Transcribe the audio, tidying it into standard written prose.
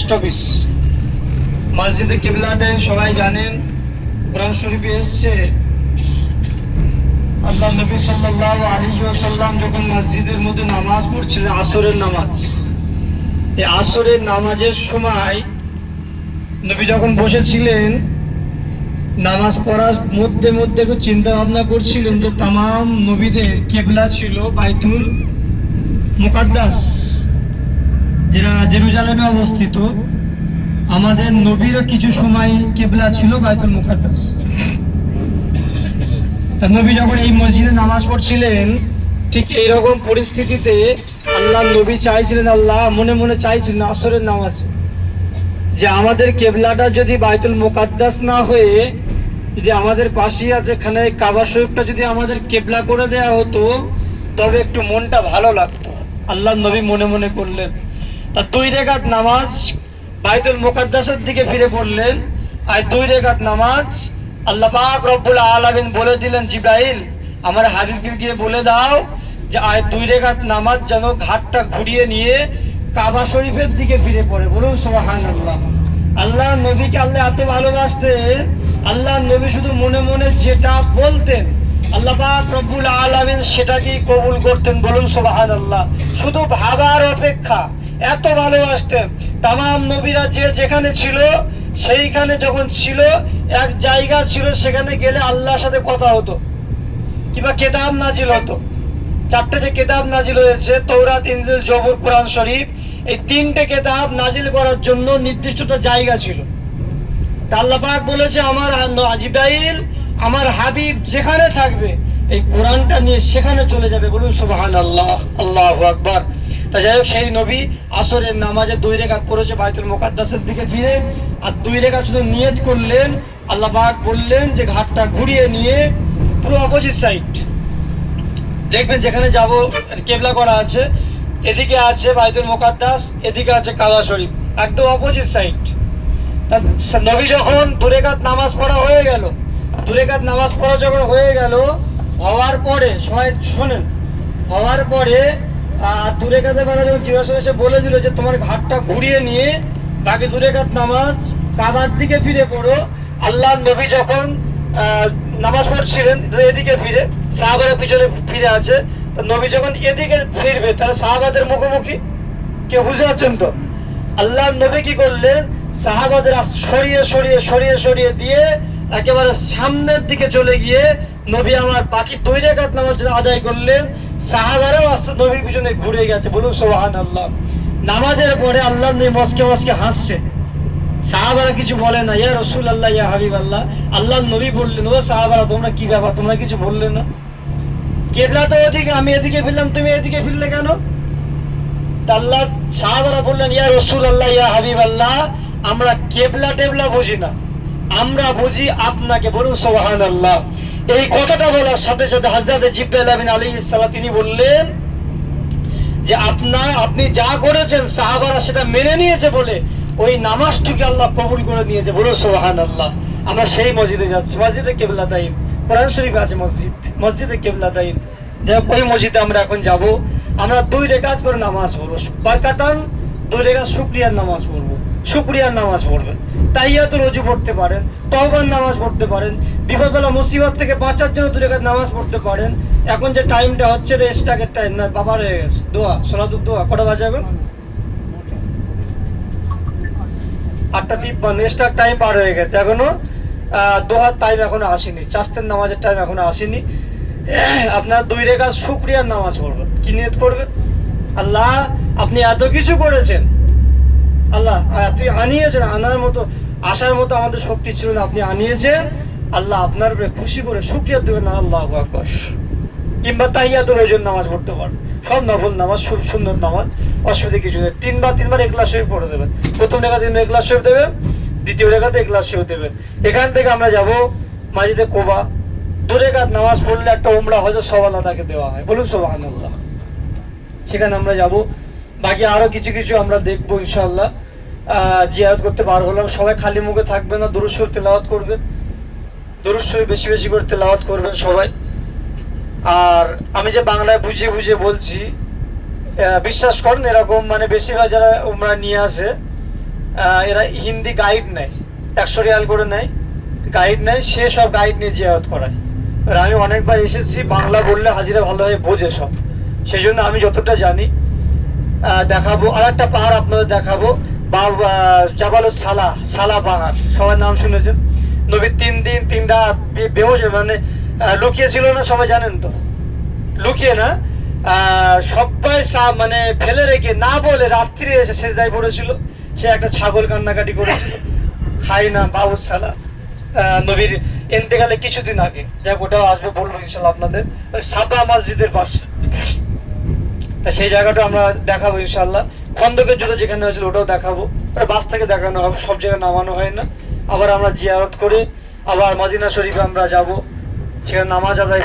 স্টপিস। মসজিদে কিবলাটাইন সবাই জানেন, কোরআন শরীফে এসছে আল্লাহ নবী সাল্লাল্লাহু আলাইহি ওয়াসাল্লাম যখন মসজিদের মধ্যে নামাজ পড়ছিলেন, আসরের নামাজ, এই আসরের নামাজের সময় নবী যখন বসেছিলেন নামাজ পড়ার মধ্যে মধ্যে একটু চিন্তা ভাবনা করছিলেন যে তামাম নবীদের কেবলা ছিল বাইতুল মুকাদ্দাস, যেটা জেরুজালেমে অবস্থিত। আমাদের নবীরও কিছু সময় কেবলা ছিল বাইতুল মুকাদ্দাস। তা নবী যখন এই মসজিদে নামাজ পড়ছিলেন, ঠিক এইরকম পরিস্থিতিতে আল্লাহ নবী চাইছিলেন, আল্লাহ মনে মনে চাইছিলেন আসরের নামাজ যে আমাদের কেবলাটা যদি বাইতুল মুকাদ্দাস না হয়ে যদি আমাদের পাশেই আছে এখানে কাবা শরীফটা যদি আমাদের কেবলা করে দেয়া হতো তবে একটু মনটা ভালো লাগতো। আল্লাহ নবী মনে মনে করলেন, তা 2 রাকাত নামাজ বাইতুল মুকাদ্দাসের দিকে ফিরে পড়লেন। আর 2 রাকাত নামাজ আল্লাহ পাক রব্বুল আলামিন বলে দিলেন, জিবরাইল আমার হাবিবকে গিয়ে বলে দাও যে আয় 2 রাকাত নামাজ যেন ঘাটটা ঘুরিয়ে নিয়ে কাবা শরীফের দিকে ফিরে পড়ে। বলুন সুবহানাল্লাহ। আল্লাহ নবীকে আল্লাহ এত ভালোবাসতেন, আল্লাহ নবী শুধু মনে মনে যেটা বলতেন আল্লাহ পাক রব্বুল আলামিন সেটাকেই কবুল করতেন। বলুন সুবহানাল্লাহ। শুধু ভাবার অপেক্ষা, এত ভালোবাসতেন। তামাম নবীরা যে যেখানে ছিল সেইখানে যখন ছিল এক জায়গা ছিল, সেখানে গেলে আল্লাহর সাথে কথা হতো কিংবা কেতাব নাজিল হতো। 4টে যে কেতাব নাজিল হয়েছে, তৌরাত, ইনজিল, জবুর, কোরআন শরীফ, এই 3টে কেতাব নাজিল করার জন্য নির্দিষ্ট একটা জায়গা ছিল। তা আল্লাহ পাক বলেছে আমার জিবরাইল আমার হাবিব যেখানে থাকবে এই কোরআনটা নিয়ে সেখানে চলে যাবে। বলুন সুবহানাল্লাহ, আল্লাহু আকবার। তা যাই হোক, সেই নবী আসরের নামাজে 2 রাকাত পড়েছে বাইতুল মুকাদ্দাসের দিকে ফিরে, আর 2 রাকাত শুধু নিয়ত করলেন। আল্লাহ পাক বললেন যে ঘাটটা ঘুরিয়ে নিয়ে পুরো অপোজিট সাইড দেখবেন, যেখানে যাব কেবলা করা আছে, এদিকে আছে বাইতুল মুকাদ্দাস, এদিকে আছে কাবা শরীফ, একদম অপোজিট সাইড। তা নবী যখন 2 রাকাত নামাজ পড়া হয়ে গেল, 2 রাকাত নামাজ পড়া যখন হয়ে গেল, হওয়ার পরে সবাই শোনেন, হওয়ার পরে 2 রাকাতের বেলা যখন জিজ্ঞাসা এসে বলে দিল যে তোমার ঘাটটা ঘুরিয়ে নিয়ে বাকি 2 রাকাত নামাজ কাবার দিকে ফিরে পড়ো। আল্লাহ নবী যখন নামাজ পড়ছিলেন এদিকে ফিরে, সাহাবারা পিছনে ফিরে আছে, তো নবী যখন এদিকে ফিরবে তাহলে সাহাবাদের মুখোমুখি, কেউ বুঝতে পারছেন তো? আল্লাহ নবী কি করলেন, সাহাবাদের সরিয়ে সরিয়ে সরিয়ে সরিয়ে দিয়ে একেবারে সামনের দিকে চলে গিয়ে নবী আমার বাকি 2 রাকাত নামাজ আদায় করলেন। সাহাবারাও আস্তে নবীর পিছনে ঘুরে গেছে। বলুন সুবহানাল্লাহ। নামাজের পরে আল্লাহ নবী মস্কে মস্কে হাসছে, সাহাবারা কিছু বলে না, ইয়া রাসূলুল্লাহ ইয়া হাবিবাল্লাহ। আল্লাহ নবী বললেন, ও সাহাবারা তোমরা কি ব্যাপার, তোমরা কিছু বললে না? কেবলা তো ওদিকে, আমি এদিকে ফিরলাম, তুমি এদিকে ফিরলে কেন? তা আল্লাহ সাহাবারা বললেন, ইয়া রাসূলুল্লাহ ইয়া হাবিবাল্লাহ, আমরা কেবলা টেবলা বুঝি না, আমরা বুঝি আপনাকে। বলুন সুবহানাল্লাহ। এই কথাটা বলার সাথে সাথে হযরত জিবরাইল আমিন আলাইহিস সালাম তিনি বললেন যে আপনি যা করেছেন সাহাবারা সেটা মেনে নিয়েছে বলে ওই নামাজটুকু আল্লাহ কবুল করে নিয়েছে। বলুন সুবহানাল্লাহ। আমরা সেই মসজিদে যাচ্ছি, মসজিদে কিবলাতাইন, কোরআন শরীফে আছে মসজিদ, মসজিদে কিবলাতাইন। ওই মসজিদে আমরা এখন যাব। আমরা 2 রাকাত করে নামাজ পড়বো, বারকাতান 2 রাকাত শুকরিয়ার নামাজ পড়বো, শুকরিয়ার নামাজ পড়বেন। তাহিয়াতুল ওযু পড়তে পারেন, তওবার নামাজ পড়তে পারেন, বিপদবেলা মুসিবত থেকে বাঁচার জন্য 2 রাকাত নামাজ পড়তে পারেন। এখন যে টাইমটা হচ্ছে রেস্টাকের টাইম না, বাবার হয়ে গেছে দোয়া, সলাতুদ দোয়া। কটা বাজে এখন? 8:53। রেস্টাক টাইম পার হয়ে গেছে, এখনো দোয়ার টাইম এখনো আসেনি, চাস্তের নামাজের টাইম এখনো আসেনি। আপনারা 2 রাকাত শুকরিয়ার নামাজ পড়বেন। কি নিয়ত করবেন, আল্লাহ আপনি এত কিছু করেছেন, আল্লাহ আপনি আনিয়েছেন, আনার মতো আসার মতো আমাদের শক্তি ছিল না, আপনি আনিয়েছেন, আল্লাহ আপনার উপরে খুশি করে শুকরিয়া দেবেন না। আল্লাহু আকবার। কিংবা তাহিয়াতুল ওযুর নামাজ পড়তে পারেন, সব নফল নামাজ, সুন্নত নামাজ, অসুবিধা কিছু নেই। 3বার ইখলাস শরীফ পড়ে দেবেন। প্রথম রাকাতে ইখলাস শরীফ দেবেন, দ্বিতীয় রাকাতে ইখলাস শরীফ দেবেন। এখান থেকে আমরা যাব মসজিদে কুবা। 2 রাকাত নামাজ পড়লে একটা উমরা হজের সওয়াব তাকে দেওয়া হয়। বলুন সুবহানাল্লাহ। সেখানে আমরা যাব। বাকি আরো কিছু কিছু আমরা দেখবো ইনশাআল্লাহ। জিয়ারত করতে পার হলাম। সবাই খালি মুখে থাকবে না, দরুদ শরীফ তেলাওয়াত করবেন, দরুদ শরীফ বেশি বেশি করে তেলাওয়াত করবেন সবাই। আর আমি যে বাংলায় বুঝিয়ে বুঝিয়ে বলছি, বিশ্বাস করেন এরকম মানে বেশিরভাগ যারা উমরা নিয়ে আসে এরা হিন্দি গাইড নেয়, 100 রিয়াল করে নেয়, গাইড নেয়, সে সব গাইড নিয়ে জিয়ারত করায়। আর আমি অনেকবার এসেছি, বাংলা বললে হাজিরা ভালোভাবে বোঝে সব, সেই জন্য আমি যতটা জানি দেখাবো। আর একটা পাহাড় আপনাদের দেখাবো, জাবালুস সালা, সালা পাহাড়, সবার নাম শুনেছেন। নবী 3 দিন 3 রাত বেহুশ, মানে লুকিয়ে ছিল না, সবাই জানেন তো, লুকিয়ে না, সবাই মানে ফেলে রেখে না বলে রাত্রি এসে সেজদায় পড়েছিল। সে একটা ছাগল কান্নাকাটি করেছিল, খাই না বাবুস সালা, নবীর ইন্তেকালে কিছুদিন আগে। যাক, ওটাও আসবে, বলবো ইনশাল্লাহ আপনাদের, ওই সাবা মসজিদের পাশে। তা সেই জায়গাটা আমরা দেখাবো ইনশাল্লাহ। খন্দকের যুদ্ধ যেখানে হয়েছিল ওটাও দেখাবো, ওটা বাস থেকে দেখানো হবে, সব জায়গায় নামানো হয় না। আবার আমরা জিয়ারত করে আবার মদিনা শরীফে আমরা যাব, সেখানে নামাজ আদায়